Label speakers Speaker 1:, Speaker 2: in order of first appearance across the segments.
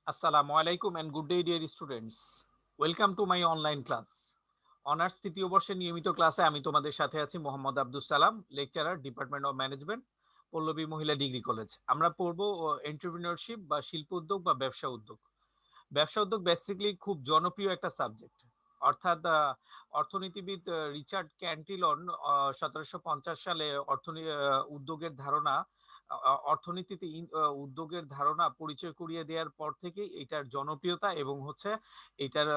Speaker 1: Assalamu alaikum and good day, dear students. Welcome to my online class. Honours তৃতীয় বর্ষের নিয়মিত ক্লাসে আমি তোমাদের সাথে আছি Mohammad Abdul Salam, lecturer, department of management, Pallabi Mahila degree college. আমরা পড়ব এন্টারপ্রেনিয়রশিপ বা শিল্প উদ্যোগ বা ব্যবসা উদ্যোগ। ব্যবসা উদ্যোগ বেসিক্যালি খুব জনপ্রিয় একটা সাবজেক্ট। অর্থাৎ অর্থনীতিবিদ রিচার্ড ক্যান্টিলন 1750 সালে উদ্যোগের ধারণা অর্থনীতিতে উদ্যোগের ধারণা পরিচয় করিয়ে দেওয়ার পর থেকেই এটার জনপ্রিয়তা এবং হচ্ছে এটার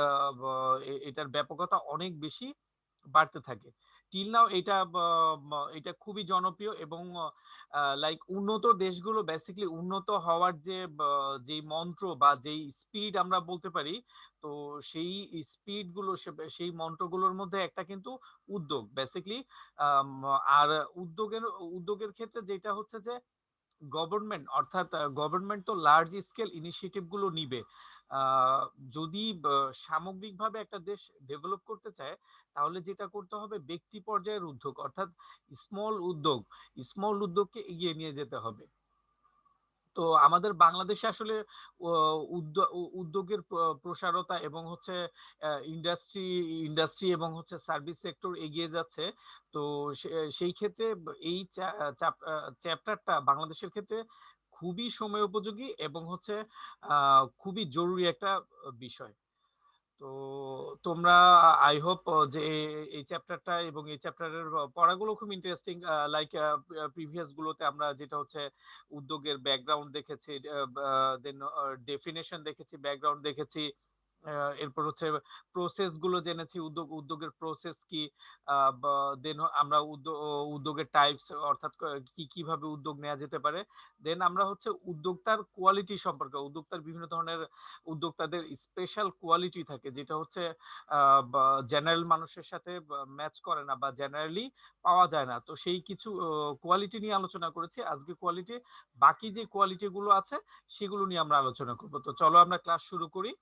Speaker 1: এটার ব্যাপকতা অনেক বেশি বাড়তে থাকে। টিল নাও এটা খুবই জনপ্রিয় এবং লাইক উন্নত দেশগুলো বেসিক্যালি উন্নত হওয়ার যেই মন্ত্র বা যেই স্পিড আমরা বলতে পারি, তো সেই স্পিড গুলো সেই মন্ত্রগুলোর মধ্যে একটা কিন্তু উদ্যোগ বেসিক্যালি। আর উদ্যোগের ক্ষেত্রে যেটা হচ্ছে যে গভর্নমেন্ট, অর্থাৎ গভর্নমেন্ট তো লার্জ স্কেল ইনিশিয়েটিভ গুলো নিবে। আহ, যদি সামগ্রিকভাবে একটা দেশ ডেভেলপ করতে চায়, তাহলে যেটা করতে হবে ব্যক্তি পর্যায়ের উদ্যোগ, অর্থাৎ স্মল উদ্যোগ উদ্যোগকে এগিয়ে নিয়ে যেতে হবে। তো আমাদের বাংলাদেশে আসলে উদ্যোগের প্রসারতা এবং হচ্ছে ইন্ডাস্ট্রি ইন্ডাস্ট্রি এবং হচ্ছে সার্ভিস সেক্টর এগিয়ে যাচ্ছে। তো সেই ক্ষেত্রে এই চ্যাপ্টারটা বাংলাদেশের ক্ষেত্রে খুবই সময় উপযোগী এবং হচ্ছে খুবই জরুরি একটা বিষয়। তো তোমরা, আই হোপ যে এই চ্যাপ্টারটা এবং এই চ্যাপ্টারের পড়াগুলো খুব ইন্টারেস্টিং। লাইক প্রিভিয়াস গুলোতে আমরা যেটা হচ্ছে উদ্যোগের ব্যাকগ্রাউন্ড দেখেছি, দেন ডেফিনেশন দেখেছি, ব্যাকগ্রাউন্ড দেখেছি, এরপর হচ্ছে প্রসেস গুলো জেনেছি, উদ্যোগের প্রসেস কি, দেন আমরা উদ্যোগের টাইপস, অর্থাৎ কিভাবে উদ্যোগ নেওয়া যেতে পারে। দেন আমরা হচ্ছে উদ্যোক্তার কোয়ালিটি সম্পর্কে, বিভিন্ন ধরনের উদ্যোক্তাদের স্পেশাল কোয়ালিটি থাকে যেটা হচ্ছে জেনারেল মানুষের সাথে ম্যাচ করে না বা জেনারেলি পাওয়া যায় না। তো সেই কিছু কোয়ালিটি নিয়ে আলোচনা করেছি। আজকে বাকি যে কোয়ালিটি গুলো আছে সেগুলো নিয়ে আমরা আলোচনা করব। তো চলো আমরা ক্লাস শুরু করি।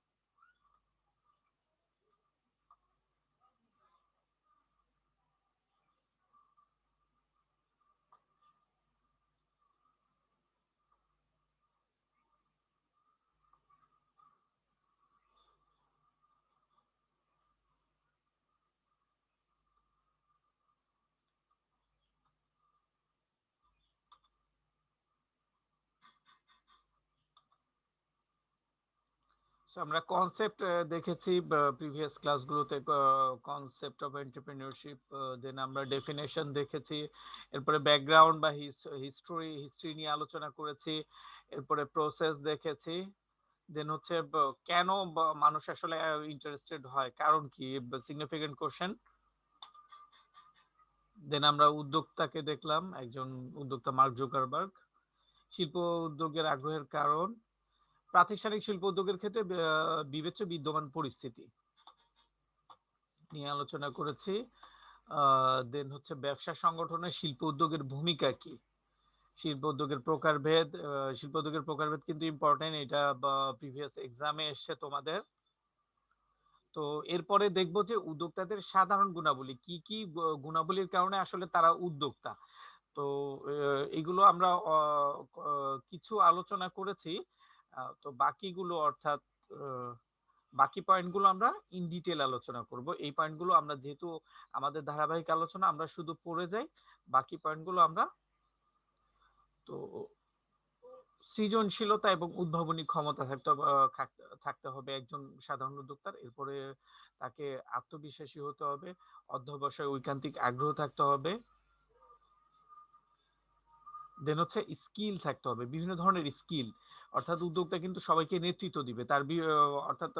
Speaker 1: আমরা কনসেপ্ট দেখেছি প্রিভিয়াস ক্লাসগুলোতে, কনসেপ্ট অফ এন্টারপ্রেনিয়রশিপ। দেন আমরা ডেফিনেশন দেখেছি, এরপরে ব্যাকগ্রাউন্ড বা হিস্ট্রি নিয়ে আলোচনা করেছি, এরপরে প্রসেস দেখেছি, দেন হচ্ছে কেন মানুষ আসলে ইন্টারেস্টেড হয়, কারণ কি, সিগনিফিকেন্ট কোশ্চেন। দেন আমরা উদ্যোক্তাকে দেখলাম, একজন উদ্যোক্তা মার্ক জুকারবার্গ। শিল্প উদ্যোগের আগ্রহের কারণ, প্রাতিষ্ঠানিক শিল্প উদ্যোগের ক্ষেত্রে বিবেচ্য বিদ্যমান পরিস্থিতি নিয়ে আলোচনা করেছি। দেন হচ্ছে ব্যবসা সংগঠনের শিল্প উদ্যোগের ভূমিকা কি, শিল্প উদ্যোগের প্রকারভেদ। শিল্প উদ্যোগের প্রকারভেদ কিন্তু ইম্পর্টেন্ট, এটা প্রিভিয়াস এক্সামে এসছে তোমাদের। তো এরপরে দেখবো যে উদ্যোক্তাদের সাধারণ গুণাবলী কি কি, গুণাবলীর কারণে আসলে তারা উদ্যোক্তা। তো এগুলো আমরা কিছু আলোচনা করেছি। তো বাকিগুলো, অর্থাৎ বাকি পয়েন্টগুলো আমরা ইন ডিটেল আলোচনা করব। এই পয়েন্টগুলো আমরা যেহেতু আমাদের ধারাবাহিক আলোচনা, আমরা শুধু পড়ে যাই, বাকি পয়েন্টগুলো আমরা। তো সৃজনশীলতা এবং উদ্ভাবনী ক্ষমতা থাকতে হবে একজন সাধারণ উদ্যোক্তার। এরপরে তাকে আত্মবিশ্বাসী হতে হবে, অধ্যবসায় ঐকান্তিক আগ্রহ থাকতে হবে। দেন হচ্ছে স্কিল থাকতে হবে, বিভিন্ন ধরনের স্কিল। অর্থাৎ উদ্যোক্তা কিন্তু সবাইকে নেতৃত্ব দিবে, অর্থাৎ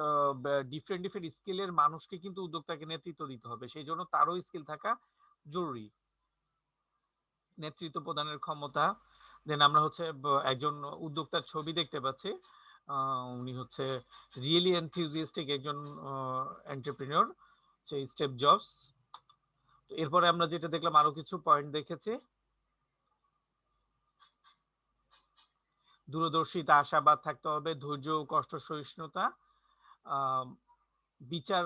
Speaker 1: ডিফারেন্ট ডিফারেন্ট স্কিলের মানুষকে কিন্তু উদ্যোক্তাকে নেতৃত্ব দিতে হবে, সেই জন্য তারও স্কিল থাকা জরুরি। নেতৃত্ব প্রদানের ক্ষমতা। দেন আমরা হচ্ছে একজন উদ্যোক্তার ছবি দেখতে পাচ্ছি, উনি হচ্ছে রিয়েলি এনথিউজিয়াস্টিক একজন এন্টারপ্রেনিয়র, সেই স্টিভ জবস। তো এরপরে আমরা যেটা দেখলাম, আরো কিছু পয়েন্ট দেখেছি। দূরদর্শিতা, আশাবাদ থাকতে হবে, ধৈর্য, কষ্ট সহিষ্ণুতা, বিচার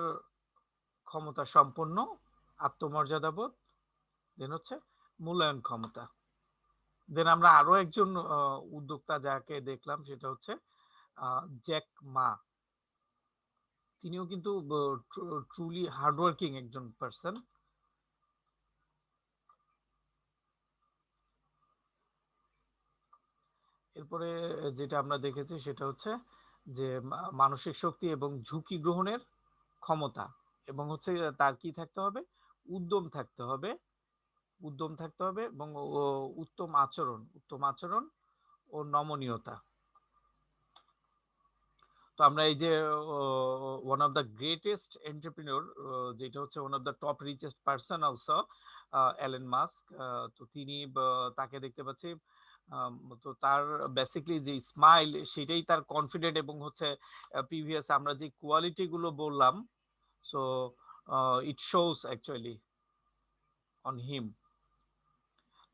Speaker 1: ক্ষমতা সম্পন্ন, আত্মমর্যাদাবোধ, দেন হচ্ছে মূল্যায়ন ক্ষমতা। দেন আমরা আরো একজন উদ্যোক্তা যাকে দেখলাম, সেটা হচ্ছে জ্যাক মা, তিনিও কিন্তু ট্রুলি হার্ডওয়ার্কিং একজন পার্সন। এরপরে যেটা আমরা দেখেছি সেটা হচ্ছে যে মানসিক শক্তি এবং ঝুঁকি গ্রহণের ক্ষমতা, এবং হচ্ছে তার কি থাকতে হবে, উদ্যম থাকতে হবে, উদ্যম থাকতে হবে এবং উত্তম আচরণ, উত্তম আচরণ ও নমনীয়তা। তো আমরা এই যে one of the greatest entrepreneur, যেটা হচ্ছে one of the top richest person also, এলেন মাস্ক, তো তিনি তাকে দেখতে পাচ্ছি, তো তার বেসিকলি যে স্মাইল সেটাই তার কনফিডেন্ট, এবং হচ্ছে প্রিভিয়াস আমরা যে কোয়ালিটি গুলো বললাম, so it shows actually on him.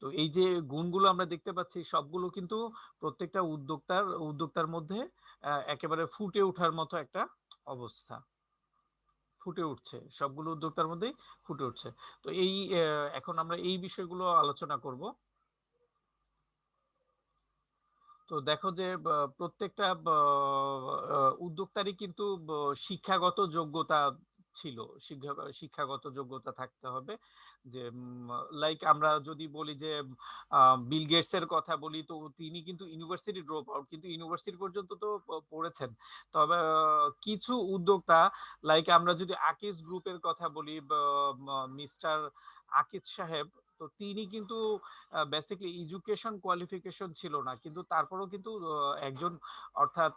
Speaker 1: তো এই যে গুণগুলো আমরা দেখতে পাচ্ছি সবগুলো কিন্তু প্রত্যেকটা উদ্যোক্তার মধ্যে একেবারে ফুটে ওঠার মতো একটা অবস্থা, ফুটে উঠছে, সবগুলো উদ্যোক্তার মধ্যেই ফুটে উঠছে। তো এই এখন আমরা এই বিষয়গুলো আলোচনা করব। তো দেখো যে প্রত্যেকটা উদ্যোক্তারই কিন্তু শিক্ষাগত যোগ্যতা ছিল, শিক্ষাগত যোগ্যতা থাকতে হবে। যে লাইক আমরা যদি বলি যে বিল গেটস এর কথা বলি, তো তিনি কিন্তু ইউনিভার্সিটি ড্রপ আউট, কিন্তু ইউনিভার্সিটি পর্যন্ত তো পড়েছেন। তবে কিছু উদ্যোক্তা, লাইক আমরা যদি আকিজ গ্রুপের কথা বলি, মিস্টার আকিজ সাহেব, তো তিনি কিন্তু বেসিকলি এডুকেশন কোয়ালিফিকেশন ছিল না, কিন্তু তারপরেও কিন্তু একজন, অর্থাৎ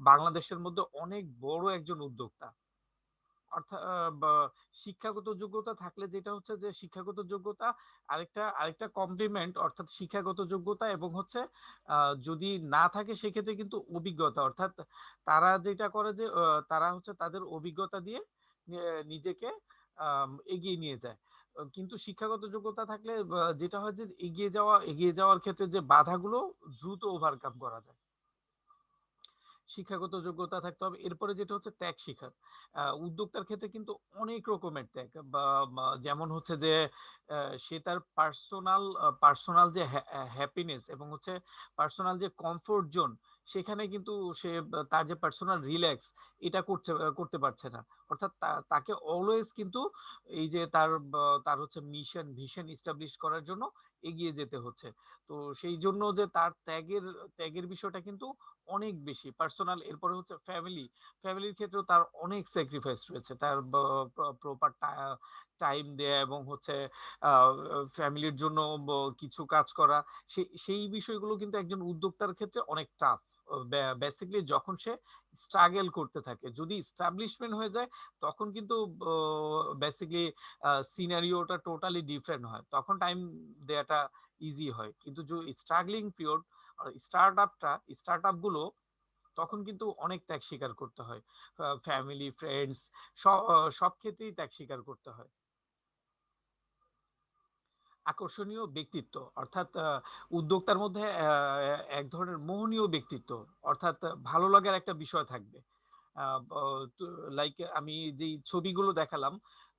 Speaker 1: বাংলাদেশের মধ্যে অনেক বড় একজন উদ্যোক্তা। অর্থাৎ শিক্ষাগত যোগ্যতা থাকলে যেটা হচ্ছে যে শিক্ষাগত যোগ্যতা আরেকটা আরেকটা কমপ্লিমেন্ট, অর্থাৎ শিক্ষাগত যোগ্যতা এবং হচ্ছে যদি না থাকে সেক্ষেত্রে কিন্তু অভিজ্ঞতা, অর্থাৎ তারা যেটা করে যে তারা হচ্ছে তাদের অভিজ্ঞতা দিয়ে নিজেকে এগিয়ে নিয়ে যায়। কিন্তু শিক্ষাগত যোগ্যতা থাকলে যেটা হয় যে এগিয়ে যাওয়ার ক্ষেত্রে যে বাধাগুলো দ্রুত ওভারকাম করা যায়। শিক্ষাগত যোগ্যতা থাকতে হবে। এরপরে যেটা হচ্ছে ত্যাগ শিখার, উদ্যোক্তার ক্ষেত্রে কিন্তু অনেক রকমের ত্যাগ, বা যেমন হচ্ছে যে সে তার পার্সোনাল যে হ্যাপিনেস এবং হচ্ছে পার্সোনাল যে কমফোর্ট জোন, সেখানে কিন্তু সে তার যে পার্সোনাল রিল্যাক্স এটা করতে পারছে না। অর্থাৎ তাকে অলওয়েজ কিন্তু এই যে তার হচ্ছে মিশন ভিশন ইস্টাবলিশ করার জন্য এগিয়ে যেতে হচ্ছে। তো সেই জন্য যে তার ত্যাগের বিষয়টা কিন্তু অনেক বেশি পার্সোনাল। এরপরে হচ্ছে ফ্যামিলির ক্ষেত্রেও তার অনেক স্যাক্রিফাইস রয়েছে, তার প্রপার টাইম দেয়া এবং হচ্ছে ফ্যামিলির জন্য কিছু কাজ করা, সেই বিষয়গুলো কিন্তু একজন উদ্যোক্তার ক্ষেত্রে অনেক টাফ। বেসিকলি যখন সে স্ট্রাগল করতে থাকে, যদি স্টাবলিশমেন্ট হয়ে যায় তখন কিন্তু বেসিকলি সিনারিওটা টোটালি ডিফারেন্ট হয়, তখন টাইম দেয়াটা ইজি হয়। কিন্তু যে স্ট্রাগলিং পিরিয়ড, স্টার্ট আপ গুলো, তখন কিন্তু অনেক ত্যাগ স্বীকার করতে হয়, ফ্যামিলি ফ্রেন্ডস সব ক্ষেত্রেই ত্যাগ স্বীকার করতে হয়। আকর্ষণীয় ব্যক্তিত্ব, অর্থাৎ উদ্যোক্তার মধ্যে এক ধরনের মোহনীয় ব্যক্তিত্ব, অর্থাৎ ভালো লাগার একটা বিষয় থাকবে। লাইক আমি যেই ছবিগুলো দেখালাম,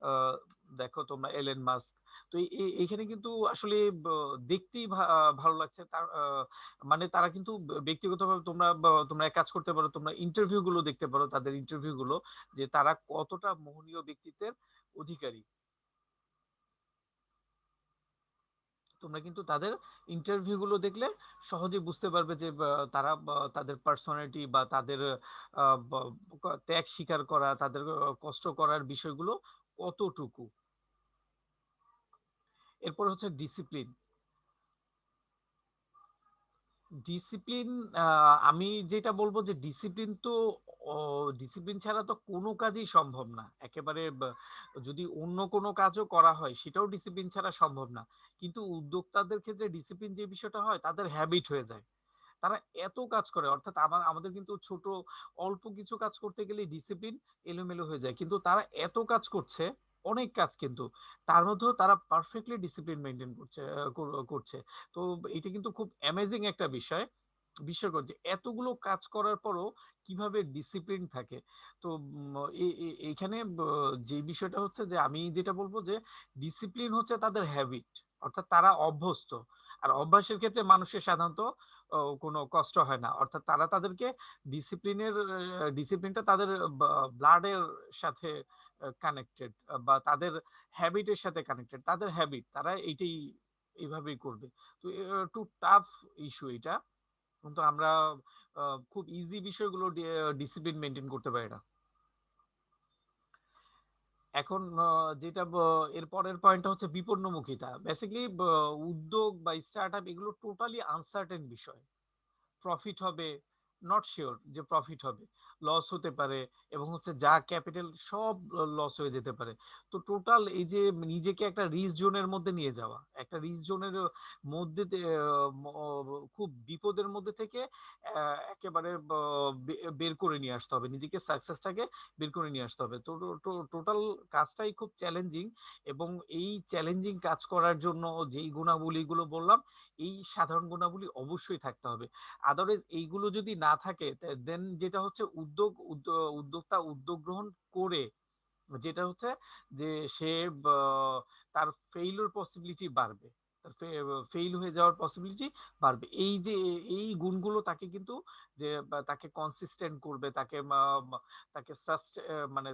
Speaker 1: আহ, দেখো তোমরা এলেন মাস্ক, তো এইখানে কিন্তু আসলে দেখতেই ভালো লাগছে তার, মানে তারা কিন্তু ব্যক্তিগতভাবে তোমরা এক কাজ করতে পারো, তোমরা ইন্টারভিউ গুলো দেখতে পারো, তাদের ইন্টারভিউ গুলো, যে তারা কতটা মোহনীয় ব্যক্তিত্বের অধিকারী। তোমরা কিন্তু তাদের ইন্টারভিউ গুলো দেখলে সহজে বুঝতে পারবে যে তারা তাদের পার্সোনালিটি বা তাদের ত্যাগ স্বীকার করা, তাদের কষ্ট করার বিষয়গুলো কতটুকু। এরপর হচ্ছে ডিসিপ্লিন। ডিসিপ্লিন, আমি যেটা বলবো যে ডিসিপ্লিন তো ডিসিপ্লিন ছাড়া তো কোনো কাজই সম্ভব না একেবারে। যদি অন্য কোনো কাজও করা হয় সেটাও ডিসিপ্লিন ছাড়া সম্ভব না। কিন্তু উদ্যোক্তাদের ক্ষেত্রে ডিসিপ্লিন যে বিষয়টা হয়, তাদের হ্যাবিট হয়ে যায়, তারা এত কাজ করে, অর্থাৎ আমাদের কিন্তু অল্প কিছু কাজ করতে গেলে ডিসিপ্লিন এলোমেলো হয়ে যায়, কিন্তু তারা এত কাজ করছে, অনেক কাজ, কিন্তু তার মধ্যেও তারা পারফেক্টলি ডিসিপ্লিন মেনটেন করছে। তো এটা কিন্তু খুব অ্যামেজিং একটা বিস্ময়কর যে এতগুলো কাজ করার পরও কিভাবে ডিসিপ্লিন থাকে। তো এইখানে যে বিষয়টা হচ্ছে যে আমি যেটা বলবো যে ডিসিপ্লিন হচ্ছে তাদের হ্যাবিট, অর্থাৎ তারা অভ্যস্ত। আর অভ্যাসের ক্ষেত্রে মানুষের সাধারণত কোনো কষ্ট হয় না। অর্থাৎ তারা তাদেরকে ডিসিপ্লিনটা তাদের ব্লাডের সাথে কানেক্টেড, বা তাদের হ্যাবিটের সাথে কানেক্টেড। তাদের হ্যাবিট, তারা এইভাবেই করবে। তো একটু টাফ ইস্যু এটা। কিন্তু আমরা খুব ইজি বিষয়গুলো ডিসিপ্লিন মেনটেন করতে পারি না। এখন যেটা এর পরের পয়েন্টটা হচ্ছে বিপন্নমুখিতা। বেসিক্যালি উদ্যোগ বা স্টার্টআপ এগুলো টোটালি আনসার্টেন বিষয়। প্রফিট হবে, নট শিওর যে প্রফিট হবে, লস হতে পারে, এবং হচ্ছে যা ক্যাপিটাল সব লস হয়ে যেতে পারে। তো টোটাল এই যে নিজেকে একটা রিস্ক জোনের মধ্যে নিয়ে যাওয়া, একটা রিস্ক জোনের মধ্যে খুব বিপদের মধ্যে থেকে একেবারে বের করে নিয়ে আসতে হবে, নিজেকে সাকসেসটাকে বের করে নিয়ে আসতে হবে। তো টোটাল কাজটাই খুব চ্যালেঞ্জিং, এবং এই চ্যালেঞ্জিং কাজ করার জন্য যেই গুণাবলীগুলো বললাম, এই সাধারণ গুণাবলী অবশ্যই থাকতে হবে। আদারওয়াইজ এইগুলো যদি না থাকে, দেন যেটা হচ্ছে উদ্যোক্তা উদ্যোগ গ্রহণ করে যেটা হচ্ছে যে সে তার ফেইলুর পসিবিলিটি বাড়বে, তার ফেইল হয়ে যাওয়ার পসিবিলিটি বাড়বে। এই যে এই গুণগুলো তাকে কিন্তু যে তাকে কনসিস্টেন্ট করবে, তাকে মানে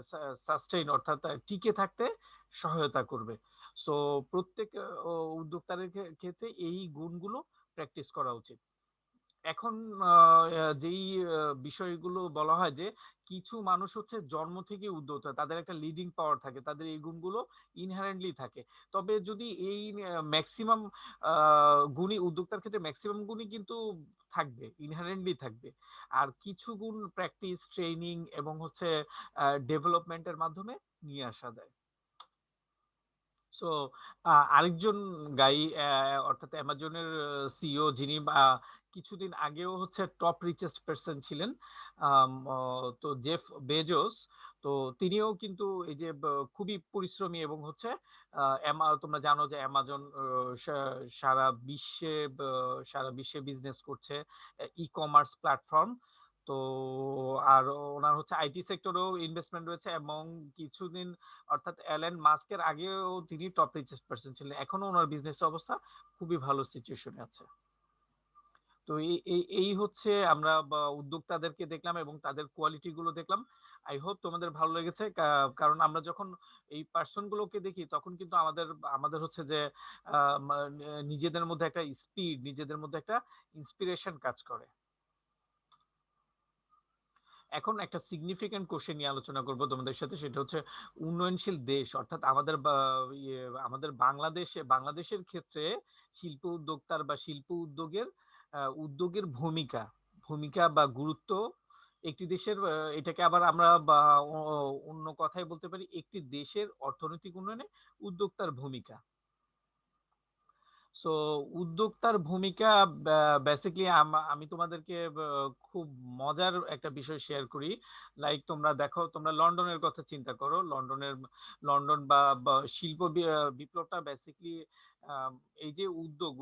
Speaker 1: সাস্টেইন, অর্থাৎ টিকে থাকতে সহায়তা করবে। সো প্রত্যেক উদ্যোক্তাদের ক্ষেত্রে এই গুণগুলো প্র্যাকটিস করা উচিত। এখন যেই বিষয়গুলো বলা হয় যে কিছু মানুষ হচ্ছে জন্ম থেকে উদ্যোক্তা, তাদের একটা লিডিং পাওয়ার থাকে, তাদের এই গুণগুলো ইনহারেন্টলি থাকে। তবে যদি এই ম্যাক্সিমাম গুণই উদ্যোক্তার ক্ষেত্রে ম্যাক্সিমাম গুণই কিন্তু থাকবে, ইনহারেন্টলি থাকবে। আর কিছু গুণ প্র্যাকটিস, ট্রেনিং এবং হচ্ছে ডেভেলপমেন্টের মাধ্যমে নিয়ে আসা যায়। সো আরেকজন গাই, অর্থাৎ অ্যামাজনের সিইও, যিনি কিছুদিন আগেও হচ্ছে টপ রিচেস্ট পারসন ছিলেন, তো জেফ বেজোস। তো তিনিও কিন্তু এই যে খুবই পরিশ্রমী, এবং হচ্ছে তোমরা জানো যে অ্যামাজন সারা বিশ্বে বিজনেস করছে, ই কমার্স প্ল্যাটফর্ম। তো আর ওনার হচ্ছে আইটি সেক্টরেও ইনভেস্টমেন্ট রয়েছে, এবং কিছুদিন, অর্থাৎ অ্যালেন মাস্কের আগেও তিনি টপ রিচেস্ট পারসন ছিলেন। এখনো ওনার বিজনেস অবস্থা খুবই ভালো সিচুয়েশনে আছে। তো এই হচ্ছে আমরা উদ্যোক্তাদেরকে দেখলাম এবং তাদের কোয়ালিটি গুলো দেখলাম। আই হোপ তোমাদের ভালো লেগেছে, কারণ আমরা যখন এই পার্সন গুলোকে দেখি তখন কিন্তু আমাদের আমাদের হচ্ছে যে নিজেদের মধ্যে একটা স্পিড, নিজেদের মধ্যে একটা ইন্সপিরেশন কাজ করে। এখন একটা সিগনিফিকেন্ট কোশ্চেন নিয়ে আলোচনা করব তোমাদের সাথে, সেটা হচ্ছে উন্নয়নশীল দেশ, অর্থাৎ আমাদের বাংলাদেশের ক্ষেত্রে শিল্প উদ্যোক্তার বা শিল্প উদ্যোগের ভূমিকা ভূমিকা বা গুরুত্ব একটি দেশের, এটাকে আবার আমরা অন্য কথায় বলতে পারি একটি দেশের অর্থনৈতিক উন্নয়নে উদ্যোক্তার ভূমিকা। সো উদ্যোক্তার ভূমিকা বেসিক্যালি আমি তোমাদেরকে খুব মজার একটা বিষয় শেয়ার করি। লাইক তোমরা দেখো, তোমরা লন্ডনের কথা চিন্তা করো। লন্ডন বা শিল্প বিপ্লবটা বেসিক্যালি এই যে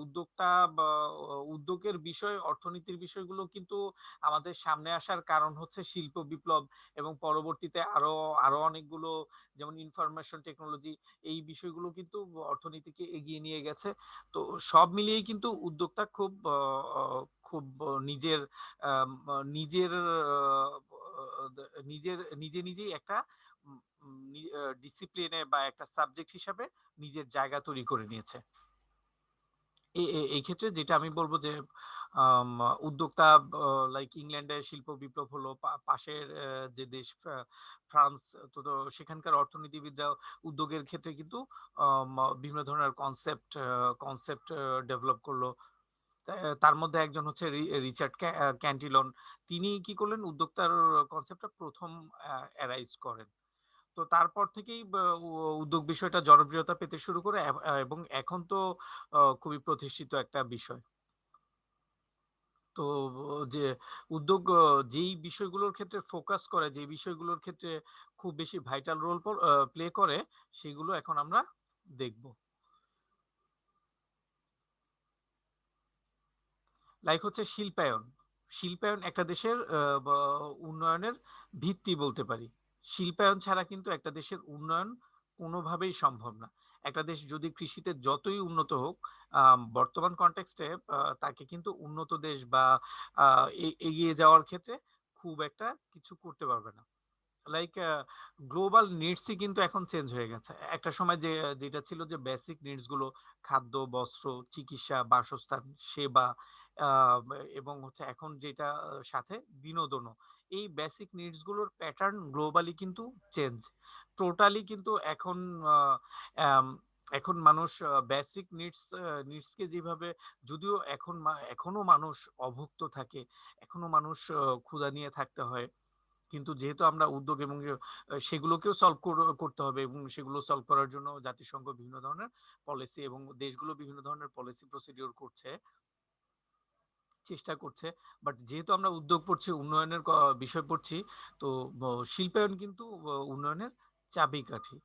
Speaker 1: উদ্যোক্তা বা উদ্যোগের বিষয়, অর্থনীতির বিষয়গুলো কিন্তু আমাদের সামনে আসার কারণ হচ্ছে শিল্প বিপ্লব, এবং পরবর্তীতে আরো আরো অনেকগুলো, যেমন ইনফরমেশন টেকনোলজি, এই বিষয়গুলো কিন্তু অর্থনীতিকে এগিয়ে নিয়ে গেছে। তো সব মিলিয়েই কিন্তু উদ্যোক্তা খুব নিজের আম, নিজের নিজেই একটা ডিসিপ্লিনে বা একটা সাবজেক্ট হিসাবে নিজের জায়গা তৈরি করে নিয়েছে। এই ক্ষেত্রে যেটা আমি বলবো যে উদ্যোক্তা, লাইক ইংল্যান্ডের শিল্প বিপ্লব হলো, পাশের যে দেশ ফ্রান্স, তো সেখানকার অর্থনীতিবিদরা উদ্যোগের ক্ষেত্রে কিন্তু বিভিন্ন ধরনের কনসেপ্ট ডেভেলপ করলো। তার মধ্যে একজন হচ্ছে রিচার্ড ক্যান্টিলন। তিনি কি করলেন, উদ্যোক্তার কনসেপ্টটা প্রথম অ্যারাইজ করেন। তো তারপর থেকেই উদ্যোগ বিষয়টা জনপ্রিয়তা পেতে শুরু করে, এবং এখন তো খুবই প্রতিষ্ঠিত একটা বিষয়। তো যে উদ্যোগ যেই বিষয়গুলোর ক্ষেত্রে ফোকাস করে, যে বিষয়গুলোর ক্ষেত্রে খুব বেশি ভাইটাল রোল প্লে করে, সেগুলো এখন আমরা দেখব। লাইক হচ্ছে শিল্পায়ন। শিল্পায়ন একটা দেশের উন্নয়নের ভিত্তি বলতে পারি। শিল্পায়ন ছাড়া কিন্তু একটা দেশের উন্নয়ন কোনোভাবেই সম্ভব না। একটা দেশ যদি কৃষিতে যতই উন্নত হোক, বর্তমান কনটেক্সটে তাকে কিন্তু উন্নত দেশ বা এগিয়ে যাওয়ার ক্ষেত্রে খুব একটা কিছু করতে পারবে না। লাইক গ্লোবাল নিডসই কিন্তু এখন চেঞ্জ হয়ে গেছে। একটা সময় যেটা ছিল যে বেসিক নিডস গুলো, খাদ্য, বস্ত্র, চিকিৎসা, বাসস্থান, সেবা, এবং হচ্ছে এখন যেটা সাথে বিনোদনও, এই বেসিক নিডস গুলোর প্যাটার্ন গ্লোবালি কিন্তু চেঞ্জ টোটালি। কিন্তু এখন আহ, আম, এখন মানুষ বেসিক নিডসকে যেভাবে, যদিও এখনো মানুষ অভুক্ত থাকে, এখনো মানুষ ক্ষুধা নিয়ে থাকতে হয়, কিন্তু যেহেতু আমরা উদ্যোগ এবং সেগুলোকেও সলভ করতে হবে, এবং সেগুলো সলভ করার জন্য জাতিসংঘ বিভিন্ন ধরনের পলিসি এবং দেশগুলো বিভিন্ন ধরনের পলিসি প্রসিডিওর করছে, চেষ্টা করছে। বাট যেহেতু আমরা উদ্যোগ পড়ছি, উন্নয়নের বিষয় পড়ছি, তো শিল্পায়ন কিন্তু উন্নয়নের চাবিকাঠি।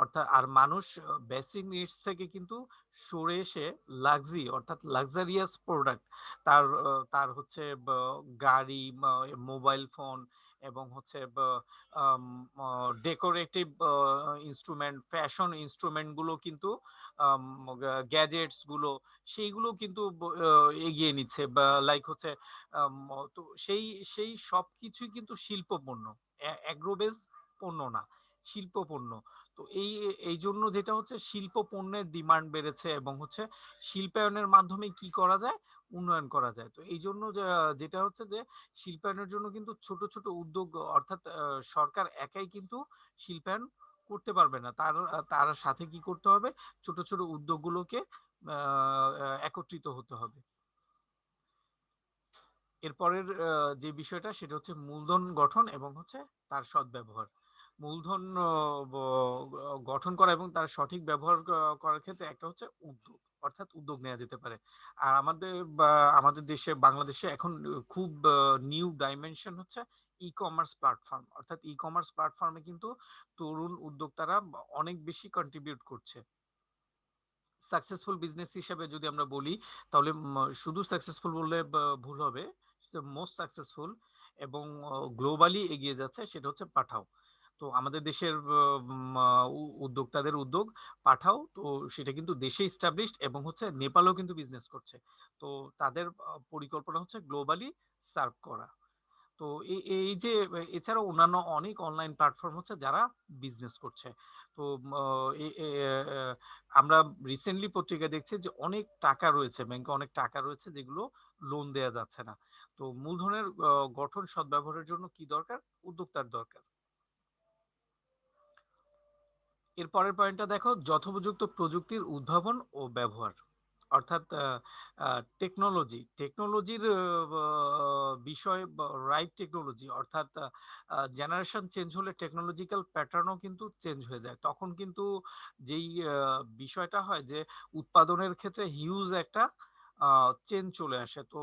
Speaker 1: অর্থাৎ আর মানুষ বেসিক নিডস থেকে কিন্তু সরে এসে অর্থাৎ লাক্সারিয়াস প্রোডাক্ট, তার হচ্ছে গাড়ি, মোবাইল ফোন, এবং হচ্ছে ডেকোরেটিভ ইনস্ট্রুমেন্ট, ফ্যাশন ইনস্ট্রুমেন্ট গুলো কিন্তু, গ্যাজেটস গুলো, সেইগুলো কিন্তু এগিয়ে নিচ্ছে, বা লাইক হচ্ছে আম, তো সেই সেই সবকিছুই কিন্তু শিল্প পণ্য, অ্যাগ্রোবেজ পণ্য না, শিল্প পণ্য। তো এই জন্য যেটা হচ্ছে শিল্প পণ্যের ডিমান্ড বেড়েছে, এবং হচ্ছে শিল্পায়নের মাধ্যমে কি করা যায়, উন্নয়ন করা যায়। তো এই জন্য যেটা হচ্ছে যে শিল্পায়নের জন্য কিন্তু ছোট ছোট উদ্যোগ, অর্থাৎ সরকার একাই কিন্তু শিল্পায়ন করতে পারবে না, তার সাথে কি করতে হবে, ছোট ছোট উদ্যোগগুলোকে একত্রিত হতে হবে। এরপরের যে বিষয়টা সেটা হচ্ছে মূলধন গঠন এবং হচ্ছে তার সদ্ব্যবহার। মূলধন গঠন করা এবং তার সঠিক ব্যবহার করার ক্ষেত্রে একটা হচ্ছে উদ্যোগ, অর্থাৎ উদ্যোগ নেওয়া যেতে পারে। আর আমাদের দেশে, বাংলাদেশে এখন খুব নিউ ডাইমেনশন হচ্ছে ই কমার্স প্ল্যাটফর্ম। অর্থাৎ ই কমার্স প্ল্যাটফর্মে কিন্তু তরুণ উদ্যোক্তারা অনেক বেশি কন্ট্রিবিউট করছে। সাকসেসফুল বিজনেস হিসাবে যদি আমরা বলি, তাহলে শুধু সাকসেসফুল বললে ভুল হবে, মোস্ট সাকসেসফুল এবং গ্লোবালি এগিয়ে যাচ্ছে সেটা হচ্ছে পাঠাও। তো আমাদের দেশের উদ্যোক্তাদের উদ্যোগ পাঠাও, তো সেটা কিন্তু দেশে ইস্টাবলিশড, এবং হচ্ছে নেপালেও কিন্তু বিজনেস করছে। তো তাদের পরিকল্পনা হচ্ছে গ্লোবালি সার্ভ করা। তো এই যে এছাড়াও অন্যান্য অনেক অনলাইন প্ল্যাটফর্ম হচ্ছে যারা বিজনেস করছে। তো আমরা রিসেন্টলি পত্রিকা দেখছি যে অনেক টাকা রয়েছে ব্যাংকে, অনেক টাকা রয়েছে যেগুলো লোন দেয়া যাচ্ছে না। তো মূলধনের গঠন সদ্ব্যবহারের জন্য কি দরকার, উদ্যোক্তার দরকার। এর পরের পয়েন্টটা দেখো, যথোপযুক্ত প্রযুক্তির উদ্ভাবন ও ব্যবহার। অর্থাৎ টেকনোলজির বিষয়, রাইট টেকনোলজি, অর্থাৎ জেনারেশন চেঞ্জ হলে টেকনোলজিক্যাল প্যাটার্নও কিন্তু চেঞ্জ হয়ে যায়। তখন কিন্তু যেই বিষয়টা হয় যে উৎপাদনের ক্ষেত্রে হিউজ একটা চেঞ্জ চলে আসে। তো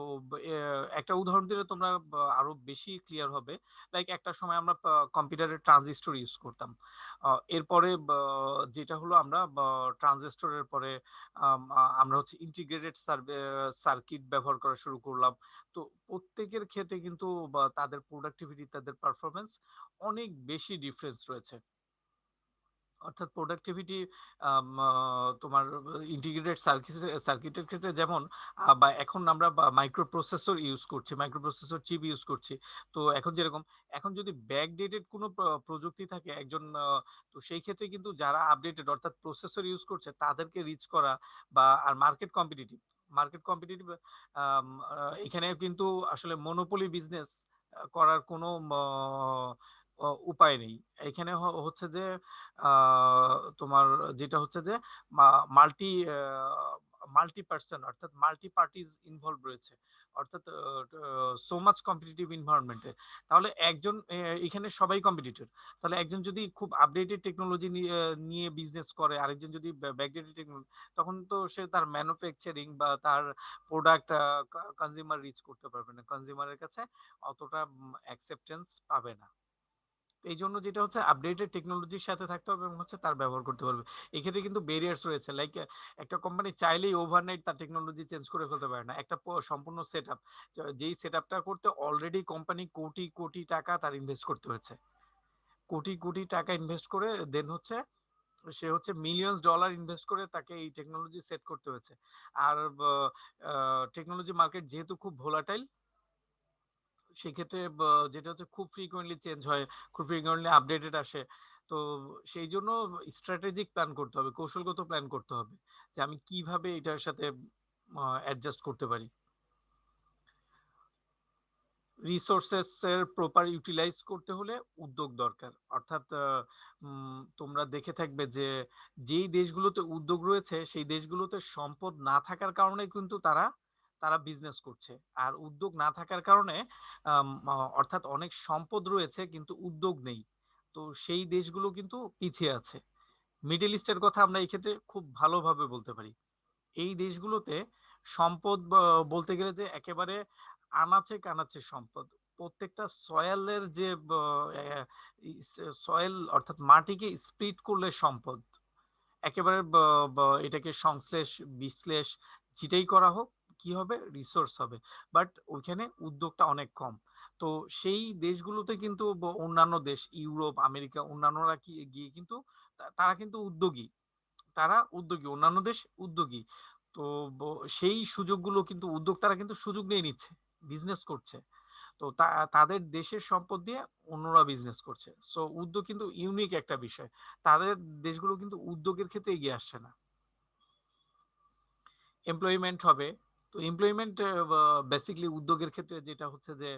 Speaker 1: একটা উদাহরণ দিলে তোমরা আরো বেশি ক্লিয়ার হবে। লাইক একটা সময় আমরা কম্পিউটারের ট্রানজিস্টর ইউজ করতাম, এরপরে যেটা হলো আমরা ট্রানজিস্টরের পরে আমরা হচ্ছে ইন্টিগ্রেটেড সার্কিট ব্যবহার করা শুরু করলাম। তো প্রত্যেকের ক্ষেত্রে কিন্তু তাদের প্রোডাক্টিভিটি, তাদের পারফরমেন্স অনেক বেশি ডিফারেন্স রয়েছে। অর্থাৎ প্রোডাক্টিভিটি তোমার ইন্টিগ্রেটেড সার্কিটের ক্ষেত্রে যেমন, বা এখন আমরা মাইক্রো প্রসেসর ইউজ করছি, মাইক্রো প্রসেসর চিপ ইউজ করছি। তো এখন যেরকম, এখন যদি ব্যাকডেটেড কোনো প্রযুক্তি থাকে একজন, তো সেই ক্ষেত্রে কিন্তু যারা আপডেটেড অর্থাৎ প্রসেসর ইউজ করছে তাদেরকে রিচ করা, বা আর মার্কেট কম্পিটিটিভ এখানে কিন্তু আসলে মনোপলি বিজনেস করার কোনো উপায় নেই। এখানে হচ্ছে যে তোমার যেটা হচ্ছে যে মাল্টি মাল্টি পার্সন, অর্থাৎ মাল্টি পার্টিজ ইনভলভ রয়েছে, অর্থাৎ সো মাচ কম্পিটিটিভ এনভায়রনমেন্টে। তাহলে একজন এখানে সবাই কম্পিটিটর, তাহলে একজন যদি খুব আপডেটেড টেকনোলজি নিয়ে বিজনেস করে, আরেকজন যদি ব্যাকডেটেড টেকনোলজি, তখন তো সে তার ম্যানুফ্যাকচারিং বা তার প্রোডাক্ট কনজিউমার রিচ করতে পারবে না, কনজিউমারের কাছে অতটা অ্যাকসেপ্টেন্স পাবে না। এই জন্য যেটা হচ্ছে আপডেটেড টেকনোলজির সাথে থাকতে হবে এবং হচ্ছে তার ব্যবহার করতে পারবে। এক্ষেত্রে কিন্তু ব্যারিয়ার্স রয়েছে, লাইক একটা কোম্পানি চাইলেই ওভারনাইট তার টেকনোলজি চেঞ্জ করে ফেলতে পারে না। একটা সম্পূর্ণ সেট আপ, যেই সেট আপটা করতে অলরেডি কোম্পানি কোটি কোটি টাকা তার ইনভেস্ট করতে হয়েছে, কোটি কোটি টাকা ইনভেস্ট করে দেন হচ্ছে সে হচ্ছে মিলিয়ন্স ডলার ইনভেস্ট করে তাকে এই টেকনোলজি সেট করতে হয়েছে। আর টেকনোলজি মার্কেট যেহেতু খুব ভোলাটাইল, সেক্ষেত্রে যেটা হচ্ছে খুব ফ্রিকোয়েন্টলি চেঞ্জ হয়, খুব ফ্রিকোয়েন্টলি আপডেটেড আসে। তো সেই জন্য স্ট্র্যাটেজিক প্ল্যান করতে হবে, কৌশলগত প্ল্যান করতে হবে যে আমি কিভাবে এটার সাথে অ্যাডজাস্ট করতে পারি। রিসোর্সেস এর প্রপার ইউটিলাইজ করতে হলে উদ্যোগ দরকার। অর্থাৎ তোমরা দেখে থাকবে যে যেই দেশগুলোতে উদ্যোগ রয়েছে সেই দেশগুলোতে সম্পদ না থাকার কারণে কিন্তু তারা তারা বিজনেস করছে। আর উদ্যোগ না থাকার কারণে অর্থাৎ অনেক সম্পদ রয়েছে কিন্তু উদ্যোগ নেই। তো সেই দেশগুলো কিন্তু পিছিয়ে আছে। মিডল ইস্টের কথা আমরা এই ক্ষেত্রে খুব ভালোভাবে বলতে পারি। এই দেশগুলোতে সম্পদ বলতে গেলে যে একেবারে আনাচে কানাচে সম্পদ। প্রত্যেকটা সয়েলের যে সয়েল অর্থাৎ মাটিকে স্প্লিট করলে সম্পদ। একেবারে এটাকে সংশ্লেষ, বিশ্লেষ যেটাই করা হোক, কি হবে? রিসোর্স হবে। বাট ওইখানে উদ্যোগটা অনেক কম। তো সেই দেশগুলোতে কিন্তু অন্যান্য দেশ ইউরোপ, আমেরিকা অন্যান্যরা কি গিয়ে কিন্তু তারা কিন্তু উদ্যোগী। তারা উদ্যোগী, অন্যান্য দেশ উদ্যোগী। তো সেই সুযোগগুলো কিন্তু উদ্যোক্তারা কিন্তু সুযোগ নিয়ে নিচ্ছে, বিজনেস করছে। তো তাদের দেশের সম্পদ দিয়ে অন্যরা বিজনেস করছে। সো উদ্যোগ কিন্তু ইউনিক একটা বিষয়। তাদের দেশগুলো কিন্তু উদ্যোগের ক্ষেত্রে এগিয়ে আসছে না। এমপ্লয়মেন্ট হবে। তো এমপ্লয়মেন্ট বেসিক্যালি উদ্যোগের ক্ষেত্রে যেটা হচ্ছে যে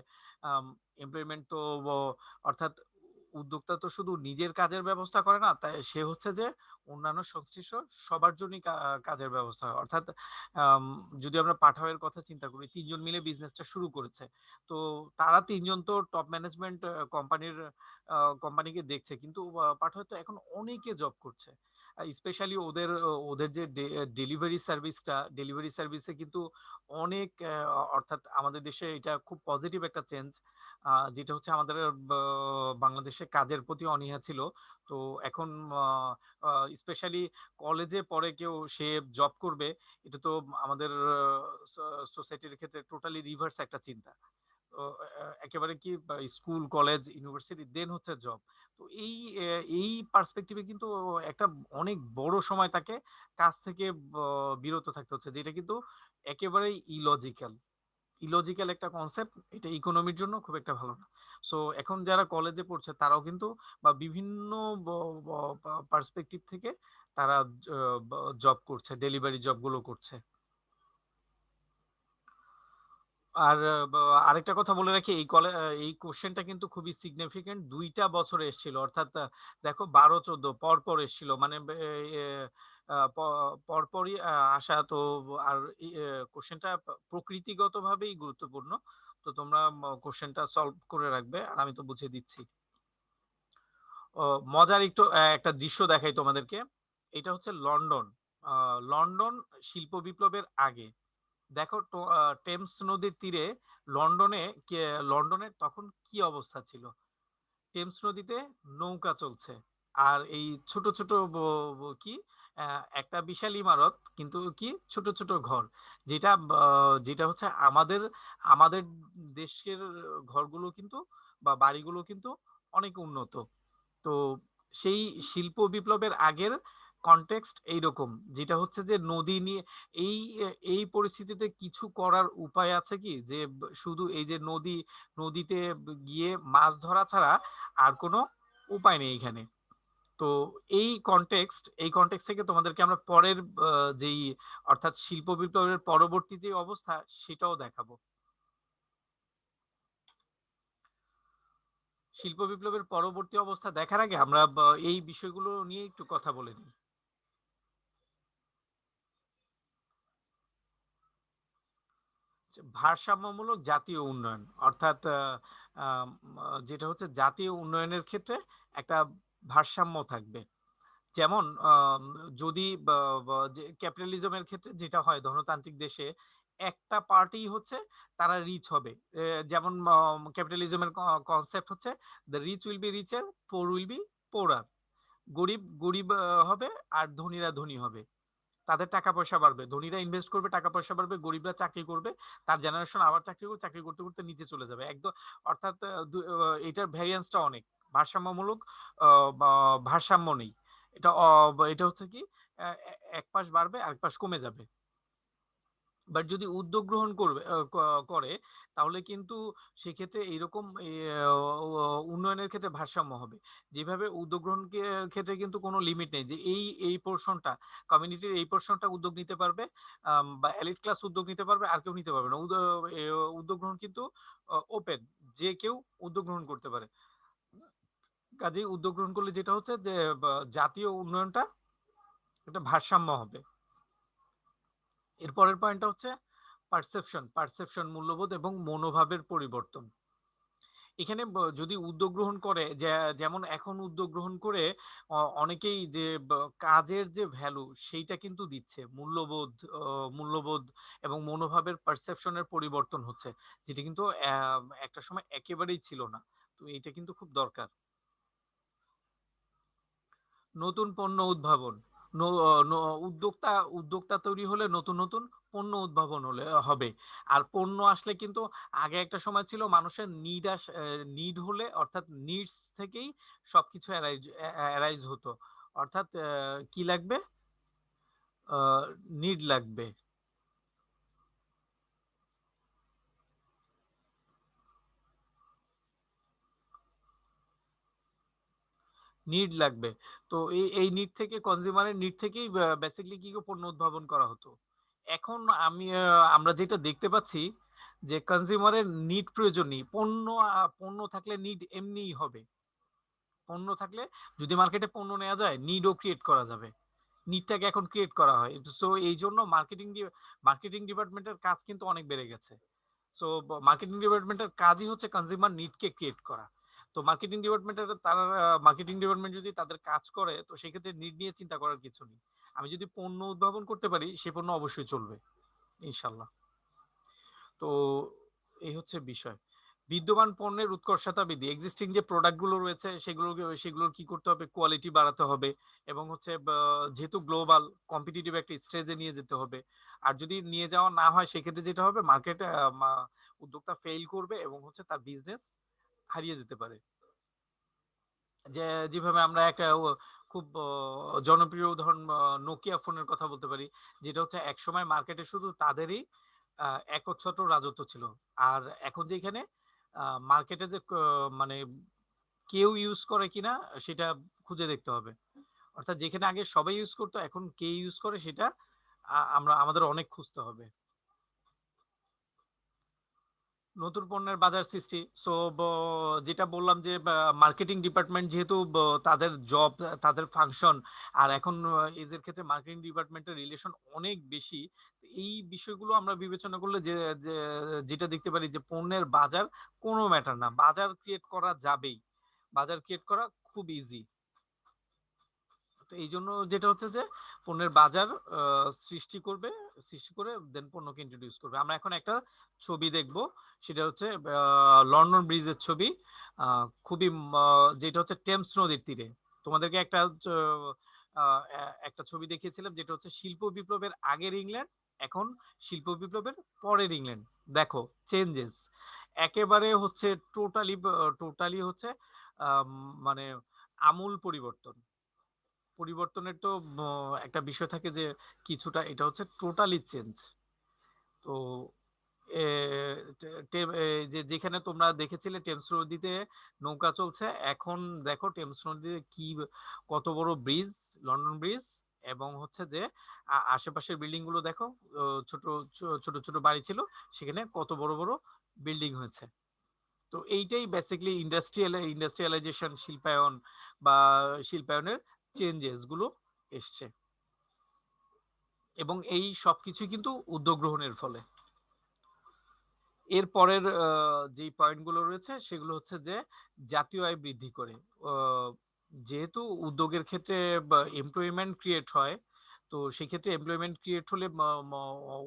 Speaker 1: এমপ্লয়মেন্ট তো অর্থাৎ উদ্যোক্তা তো শুধু নিজের কাজের ব্যবস্থা করে না, তাই সে হচ্ছে যে অন্যান্য সংশ্লিষ্ট সবার জন্যই কাজের ব্যবস্থা হয়। অর্থাৎ আম, যদি আমরা পাঠাওয়ের কথা চিন্তা করি, ৩ জন মিলে বিজনেসটা শুরু করেছে। তো তারা ৩ জন তো টপ ম্যানেজমেন্ট কোম্পানিকে দেখছে, কিন্তু পাঠাওয়ে তো এখন অনেকে জব করছে। স্পেশালি ওদের ওদের যে ডেলিভারি সার্ভিসে কিন্তু অনেক অর্থাৎ আমাদের দেশে এটা খুব পজিটিভ একটা চেঞ্জ, যেটা হচ্ছে আমাদের বাংলাদেশে কাজের প্রতি অনীহা ছিল। তো এখন স্পেশালি কলেজে পড়ে কেউ সে জব করবে, এটা তো আমাদের সোসাইটির ক্ষেত্রে টোটালি রিভার্স একটা চিন্তা। একেবারে কি স্কুল, কলেজ, ইউনিভার্সিটি দেন হচ্ছে জব। তো এই পার্সপেক্টিভে কিন্তু একটা অনেক বড় সময় তাকে কাজ থেকে বিরত থাকতে হচ্ছে, যেটা কিন্তু একেবারেই ইলজিক্যাল একটা কনসেপ্ট। এটা ইকোনমির জন্য খুব একটা ভালো না। সো এখন যারা কলেজে পড়ছে তারাও কিন্তু বা বিভিন্ন পার্সপেক্টিভ থেকে তারা জব করছে, ডেলিভারি জবগুলো করছে। আর আরেকটা কথা বলে রাখি, এই কোশ্চেনটা কিন্তু খুবই সিগনিফিকেন্ট। 2টা বছরে এসেছিল, অর্থাৎ দেখো 12-14 পর পর এসেছিল, মানে পরপরই আসা। তো আর কোশ্চেনটা প্রকৃতিগত ভাবেই গুরুত্বপূর্ণ। তো তোমরা কোশ্চেনটা সলভ করে রাখবে, আর আমি তো বুঝিয়ে দিচ্ছি। মজার একটু একটা দৃশ্য দেখাই তোমাদেরকে। এটা হচ্ছে লন্ডন। লন্ডন শিল্প বিপ্লবের আগে। দেখো টেমস নদীর তীরে লন্ডনে লন্ডনের তখন কি অবস্থা ছিল। টেমস নদীতে নৌকা চলছে, আর এই ছোট ছোট কি একটা বিশাল ইমারত, কিন্তু কি ছোট ছোট ঘর। যেটা যেটা হচ্ছে আমাদের আমাদের দেশের ঘরগুলো কিন্তু বা বাড়িগুলো কিন্তু অনেক উন্নত। তো সেই শিল্প বিপ্লবের আগের কনটেক্সট এইরকম, যেটা হচ্ছে যে নদী নিয়ে এই এই পরিস্থিতিতে কিছু করার উপায় আছে কি, যে শুধু এই যে নদীতে গিয়ে মাছ ধরা ছাড়া আর কোনো উপায় নেই এখানে। তো এই কনটেক্সট থেকে তোমাদেরকে আমরা পরের যেই অর্থাৎ শিল্প বিপ্লবের পরবর্তী যে অবস্থা সেটাও দেখাবো। শিল্প বিপ্লবের পরবর্তী অবস্থা দেখার আগে আমরা এই বিষয়গুলো নিয়ে একটু কথা বলে নিই। ভারসাম্যমূলক জাতীয় উন্নয়ন, অর্থাৎ আম, যেটা হচ্ছে জাতীয় উন্নয়নের ক্ষেত্রে একটা ভারসাম্য থাকবে। যেমন যদি যে ক্যাপিটালিজমের ক্ষেত্রে যেটা হয় ধনতান্ত্রিক দেশে, একটা পার্টি হচ্ছে তারা রিচ হবে। যেমন ক্যাপিটালিজমের কনসেপ্ট হচ্ছে the rich will be richer, poor will be poorer. গরিব গরিব হবে, আর ধনীরা ধনী হবে। তাদের টাকা পয়সা বাড়বে, ধনীরা ইনভেস্ট করবে, টাকা পয়সা বাড়বে, গরিবরা চাকরি করবে, তার জেনারেশন আবার চাকরি করবে, চাকরি করতে করতে নিচে চলে যাবে একদম। অর্থাৎ এটার ভ্যারিয়েন্সটা অনেক। ভারসাম্যমূলক ভারসাম্য নেই। এটা এটা হচ্ছে কি এক পাশ বাড়বে আরেক পাশ কমে যাবে। বাট যদি উদ্যোগ গ্রহণ করবে করে তাহলে কিন্তু সেক্ষেত্রে এইরকম উন্নয়নের ক্ষেত্রে ভারসাম্য হবে। যেভাবে উদ্যোগ গ্রহণ ক্ষেত্রে কিন্তু কোনো লিমিট নেই যে এই পোর্শনটা কমিউনিটির এই পোর্শনটা উদ্যোগ নিতে পারবে, বা এলিট ক্লাস উদ্যোগ নিতে পারবে আর কেউ নিতে পারবে না। উদ্যোগ গ্রহণ কিন্তু ওপেন, যে কেউ উদ্যোগ গ্রহণ করতে পারে। কাজেই উদ্যোগ গ্রহণ করলে যেটা হচ্ছে যে জাতীয় উন্নয়নটা একটা ভারসাম্য হবে। এরপরের পয়েন্টটা হচ্ছে পারসেপশন মূল্যবোধ এবং মনোভাবের পরিবর্তন। এখানে যদি উদ্যোগ গ্রহণ করে, যেমন এখন উদ্যোগ গ্রহণ করে অনেকেই যে কাজের যে ভ্যালু সেইটা কিন্তু দিচ্ছে, মূল্যবোধ এবং মনোভাবের পারসেপশনের পরিবর্তন হচ্ছে, যেটা কিন্তু একটা সময় একেবারেই ছিল না। তো এইটা কিন্তু খুব দরকার। নতুন পণ্য উদ্ভাবন, উদ্যোক্তা তৈরি হলে নতুন নতুন পণ্য উদ্ভাবন হবে। আর পণ্য আসলে কিন্তু আগে একটা সময় ছিল মানুষের নিড হলে, অর্থাৎ নিডস থেকেই সবকিছু অ্যারাইজ হতো। অর্থাৎ কি লাগবে, নিড লাগবে, নিড লাগবে। তো এই নিড থেকে, কনজিউমারের নিড থেকেই বেসিক্যালি কি পণ্য উদ্ভাবন করা হতো। এখন আমরা যেটা দেখতে পাচ্ছি যে কনজিউমারের নিড প্রয়োজন নেই, পণ্য থাকলে নিড এমনিই হবে। পণ্য থাকলে যদি মার্কেটে পণ্য নেওয়া যায়, নিডও ক্রিয়েট করা যাবে। নিডটাকে এখন ক্রিয়েট করা হয়। সো এই জন্য মার্কেটিং ডিপার্টমেন্টের কাজ কিন্তু অনেক বেড়ে গেছে। সো মার্কেটিং ডিপার্টমেন্টের কাজই হচ্ছে কনজিউমার নিডকে ক্রিয়েট করা। তো মার্কেটিং ডিপার্টমেন্ট যদি তাদের কাজ করে, তো সেক্ষেত্রে নিড নিয়ে চিন্তা করার কিছু নেই। আমি যদি পণ্য উদ্ভাবন করতে পারি, সে পণ্য অবশ্যই চলবে ইনশাল্লাহ। তো এই হচ্ছে বিষয়। বিদ্যমান পণ্যের উৎকর্ষতা বৃদ্ধি, এক্সিস্টিং যে প্রোডাক্ট গুলো রয়েছে সেগুলোর কি করতে হবে, কোয়ালিটি বাড়াতে হবে। এবং হচ্ছে যেহেতু গ্লোবাল কম্পিটিটিভ একটা স্টেজে নিয়ে যেতে হবে। আর যদি নিয়ে যাওয়া না হয়, সেক্ষেত্রে যেটা হবে, মার্কেটে উদ্যোক্তা ফেল করবে এবং হচ্ছে তার বিজনেস হারিয়ে যেতে পারে। যেভাবে আমরা একটা খুব জনপ্রিয় উদাহরণ নোকিয়া ফোনের কথা বলতে পারি, যেটা হচ্ছে একসময় মার্কেটে শুধু তাদেরই একচ্ছত্র রাজত্ব ছিল। আর এখন যেখানে মার্কেটে যে মানে কেউ ইউজ করে কিনা সেটা খুঁজে দেখতে হবে। অর্থাৎ যেখানে আগে সবাই ইউজ করতো, এখন কে ইউজ করে সেটা আমাদের অনেক খুঁজতে হবে। নতুন পণ্যের বাজার সৃষ্টি। সো যেটা বললাম যে মার্কেটিং ডিপার্টমেন্ট যেহেতু তাদের জব, তাদের ফাংশন, আর এখন এজের ক্ষেত্রে মার্কেটিং ডিপার্টমেন্টের রিলেশন অনেক বেশি। এই বিষয়গুলো আমরা বিবেচনা করলে যেটা দেখতে পারি যে পণ্যের বাজার কোনো ম্যাটার না, বাজার ক্রিয়েট করা যাবেই, বাজার ক্রিয়েট করা খুব ইজি। তো এই জন্য যেটা হচ্ছে যে পণ্যের বাজার সৃষ্টি করে দেন পণ্যকে ইন্ট্রোডিউস করবে। আমরা এখন একটা ছবি দেখব, সেটা হচ্ছে লন্ডন ব্রিজের ছবি। খুবই যেটা হচ্ছে টেমস নদীর তীরে। তোমাদেরকে একটা ছবি দেখিয়েছিলাম, যেটা হচ্ছে শিল্প বিপ্লবের আগের ইংল্যান্ড, এখন শিল্প বিপ্লবের পরের ইংল্যান্ড। দেখো চেঞ্জেস একেবারে হচ্ছে টোটালি হচ্ছে মানে আমূল পরিবর্তনের তো একটা বিষয় থাকে যে কিছুটা, এটা হচ্ছে টোটালি চেঞ্জ। তো যেখানে তোমরা দেখেছিলে টেমস নদীতে নৌকা চলছে, এখন দেখো টেমস নদীতে কত বড় ব্রিজ, লন্ডন ব্রিজ। এবং হচ্ছে যে আশেপাশের বিল্ডিং গুলো দেখো, ছোট ছোট ছোট বাড়ি ছিল, সেখানে কত বড় বড় বিল্ডিং হয়েছে। তো এইটাই বেসিক্যালি ইন্ডাস্ট্রিয়ালাইজেশন, বা শিল্পায়নের চেঞ্জেস গুলো এসছে। এবং এই সবকিছু কিন্তু উদ্যোগ গ্রহণের ফলে। এর পরের যেই পয়েন্টগুলো রয়েছে সেগুলো হচ্ছে যে জাতীয় আয় বৃদ্ধি করে। যেহেতু উদ্যোগের ক্ষেত্রে এমপ্লয়মেন্ট ক্রিয়েট হয়, তো সেক্ষেত্রে এমপ্লয়মেন্ট ক্রিয়েট হলে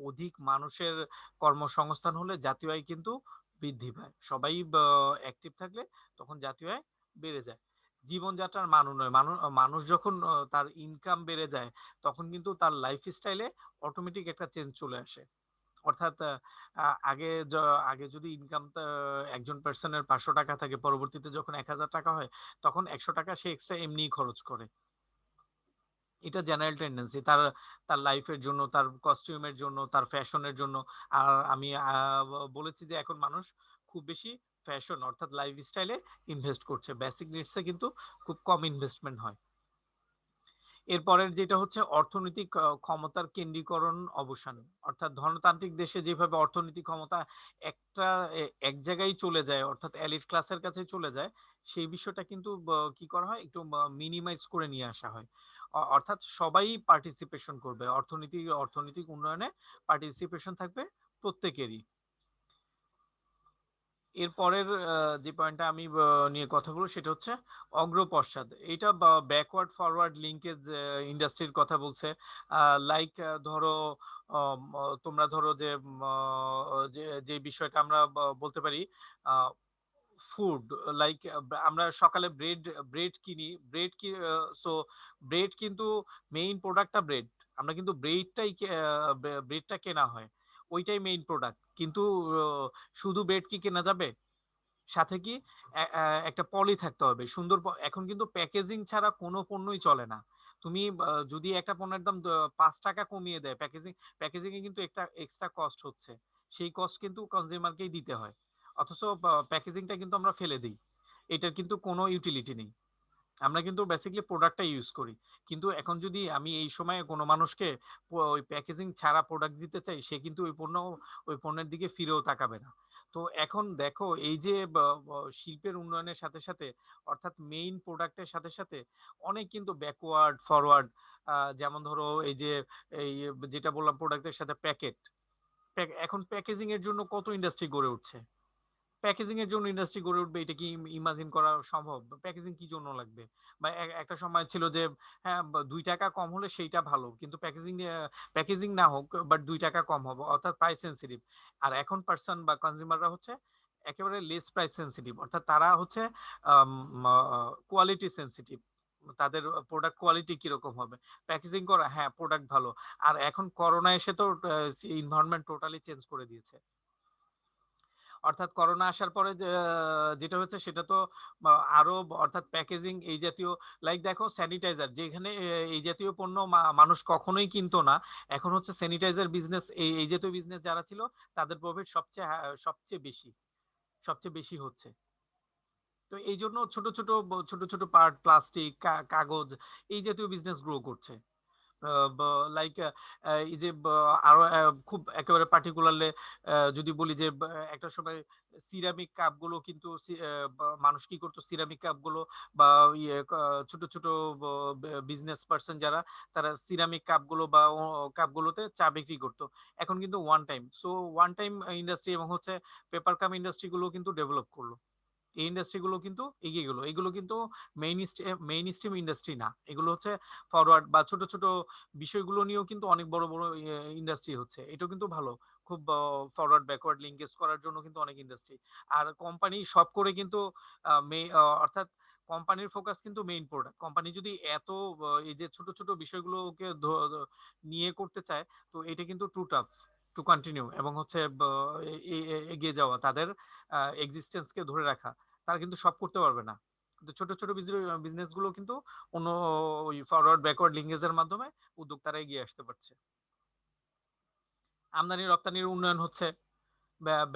Speaker 1: অধিক মানুষের কর্মসংস্থান হলে জাতীয় আয় কিন্তু বৃদ্ধি পায়। সবাই অ্যাক্টিভ থাকলে তখন জাতীয় আয় বেড়ে যায়। জীবনযাত্রার মান উন্নয়ন, মানুষ যখন তার ইনকাম বেড়ে যায়, তখন কিন্তু তার লাইফস্টাইলে অটোমেটিক একটা চেঞ্জ চলে আসে। অর্থাৎ আগে যদি ইনকাম একজন পার্সনের 500 টাকা থাকে, পরবর্তীতে যখন 1000 টাকা হয়, তখন 100 টাকা সে এক্সট্রা এমনি খরচ করে। এটা জেনারেল টেন্ডেন্সি তার তার লাইফের জন্য, তার কস্টিউমের জন্য, তার ফ্যাশনের জন্য। আর আমি বলেছি যে এখন মানুষ খুব বেশি ফ্যাশন অর্থাৎ লাইফস্টাইলে ইনভেস্ট করছে, বেসিক নিডসে কিন্তু খুব কম ইনভেস্টমেন্ট হয়। এরপরের যেটা হচ্ছে অর্থনৈতিক ক্ষমতার কেন্দ্রীকরণ অবসান, অর্থাৎ ধনতান্ত্রিক দেশে যেভাবে অর্থনৈতিক ক্ষমতা একটা এক জায়গায় চলে যায়, অর্থাৎ এলিট ক্লাসের কাছে চলে যায়, সেই বিষয়টা কিন্তু কি করা হয়, একটু মিনিমাইজ করে নিয়ে আসা হয়। অর্থাৎ সবাই পার্টিসিপেশন করবে, অর্থনৈতিক উন্নয়নে পার্টিসিপেশন থাকবে প্রত্যেকেরই। এর পরের যে পয়েন্টটা আমি নিয়ে কথা বলবো সেটা হচ্ছে অগ্রপশ্চাৎ। এটা ব্যাকওয়ার্ড ফরওয়ার্ড লিঙ্কেজ ইন্ডাস্ট্রির কথা বলছে। লাইক ধরো তোমরা ধরো যে যে বিষয়টা আমরা বলতে পারি ফুড, লাইক আমরা সকালে ব্রেড ব্রেড কিনি, ব্রেড কি সো ব্রেড কিন্তু মেইন প্রোডাক্টটা ব্রেড, আমরা কিন্তু ব্রেডটা কেনা হয়, ওইটাই মেইন প্রোডাক্ট। কিন্তু শুধু ব্রেড কি কেনা যাবে? সাথে কি একটা পলি থাকতে হবে সুন্দর। এখন কিন্তু প্যাকেজিং ছাড়া কোনো পণ্যই চলে না। তুমি যদি একটা পণ্যের দাম ৫ টাকা কমিয়ে দেয়, প্যাকেজিং এ কিন্তু একটা এক্সট্রা কস্ট হচ্ছে, সেই কস্ট কিন্তু কনজিউমারকেই দিতে হয়। অথচ প্যাকেজিংটা কিন্তু আমরা ফেলে দিই, এটার কিন্তু কোনো ইউটিলিটি নেই। আমরা কিন্তু বেসিক্যালি প্রোডাক্টটা ইউজ করি। কিন্তু এখন যদি আমি এই সময়ে কোনো মানুষকে ওই প্যাকেজিং ছাড়া প্রোডাক্ট দিতে চাই, সে কিন্তু ওই পণ্যের দিকে ফিরেও তাকাবে না। তো এখন দেখো এই যে শিল্পের উন্নয়নের সাথে সাথে, অর্থাৎ মেইন প্রোডাক্টের সাথে সাথে অনেক কিন্তু ব্যাকওয়ার্ড ফরওয়ার্ড, যেমন ধরো এই যে এই যেটা বললাম প্রোডাক্টের সাথে প্যাকেট, এখন প্যাকেজিং এর জন্য কত ইন্ডাস্ট্রি গড়ে উঠছে। প্যাকেজিং এর জন্য ইন্ডাস্ট্রি গড়ে উঠবে, এটা কি ইমাজিন করা সম্ভব? প্যাকেজিং কি জন্য লাগবে? বা একটা সময় ছিল যে হ্যাঁ ২ টাকা কম হলে সেইটা ভালো, কিন্তু প্যাকেজিং না হোক বাট ২ টাকা কম হবে, অর্থাৎ প্রাইস সেন্সিটিভ। আর এখন পার্সন বা কনজিউমাররা হচ্ছে একেবারে লেস প্রাইস সেন্সিটিভ, অর্থাৎ তারা হচ্ছে কোয়ালিটি সেন্সিটিভ। তাদের প্রোডাক্ট কোয়ালিটি কিরকম হবে, প্যাকেজিং করা, হ্যাঁ প্রোডাক্ট ভালো। আর এখন করোনা এসে তো এনভায়রনমেন্ট টোটালি চেঞ্জ করে দিয়েছে। অর্থাৎ করোনা আসার পরে যেটা হচ্ছে সেটা তো আরো অর্থাৎ প্যাকেজিং এই জাতীয়, লাইক দেখো স্যানিটাইজার, যেখানে এই জাতীয় পণ্য মানুষ কখনোই কিনতো না, এখন হচ্ছে স্যানিটাইজার বিজনেস, এই জাতীয় বিজনেস যারা ছিল তাদের প্রফিট সবচেয়ে বেশি হচ্ছে। তো এই জন্য ছোট ছোট পার্ট, প্লাস্টিক, কাগজ, এই জাতীয় বিজনেস গ্রো করছে। লাইক এই যে আরো খুব একেবারে পার্টিকুলারলি যদি বলি যে একটা সময় সিরামিক কাপগুলো কিন্তু মানুষ কি করতো, সিরামিক কাপগুলো বা ছোট ছোট বিজনেস পার্সন যারা, তারা সিরামিক কাপগুলো বা কাপগুলোতে চা বিক্রি করতো। এখন কিন্তু ওয়ান টাইম ইন্ডাস্ট্রি এবং হচ্ছে পেপার কাপ ইন্ডাস্ট্রি গুলো কিন্তু ডেভেলপ করলো। এই ইন্ডাস্ট্রি গুলো কিন্তু এগিয়ে গেলো, এগুলো কিন্তু মেইন স্ট্রিম ইন্ডাস্ট্রি না, এগুলো হচ্ছে ফরওয়ার্ড বা ছোট ছোট বিষয়গুলো নিয়েও কিন্তু অনেক বড় বড় ইন্ডাস্ট্রি হচ্ছে, এটাও কিন্তু ভালো। খুব ফরওয়ার্ড ব্যাকওয়ার্ড লিঙ্কেজ করার জন্য কিন্তু অনেক ইন্ডাস্ট্রি। আর কোম্পানি সব করে কিন্তু অর্থাৎ কোম্পানির ফোকাস কিন্তু মেইন প্রোডাক্ট। কোম্পানি যদি এত এই যে ছোট ছোট বিষয়গুলোকে নিয়ে করতে চায়, তো এটা কিন্তু টু টাফ টু কন্টিনিউ এবং হচ্ছে এগিয়ে যাওয়া, তাদের এক্সিস্টেন্সকে ধরে রাখা, তারা কিন্তু সব করতে পারবে না। কিন্তু ছোট ছোট বিজনেস গুলো কিন্তু অন্য ওই ফরওয়ার্ড ব্যাকওয়ার্ড লিঙ্কেজের মাধ্যমে উদ্যোক্তারা এগিয়ে আসতে পারছে। আমদানি রপ্তানির উন্নয়ন হচ্ছে,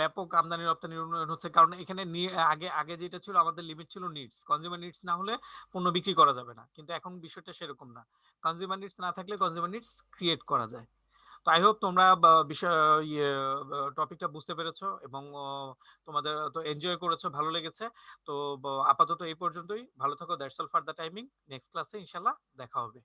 Speaker 1: ব্যাপক আমদানি রপ্তানির উন্নয়ন হচ্ছে, কারণ এখানে আগে আগে যেটা ছিল, আমাদের লিমিট ছিল নিডস, কনজিউমার নিডস না হলে পণ্য বিক্রি করা যাবে না, কিন্তু এখন বিষয়টা সেরকম না, কনজিউমার নিডস না থাকলে কনজিউমার নিডস ক্রিয়েট করা যায়। তো আই হোপ তোমরা বিষয় ইয়ে টপিকটা বুঝতে পেরেছো এবং তোমাদের তো এনজয় করেছো, ভালো লেগেছে। তো আপাতত এই পর্যন্তই, ভালো থাকো, that's all for the timing. Next ক্লাসে ইনশাল্লাহ দেখা হবে।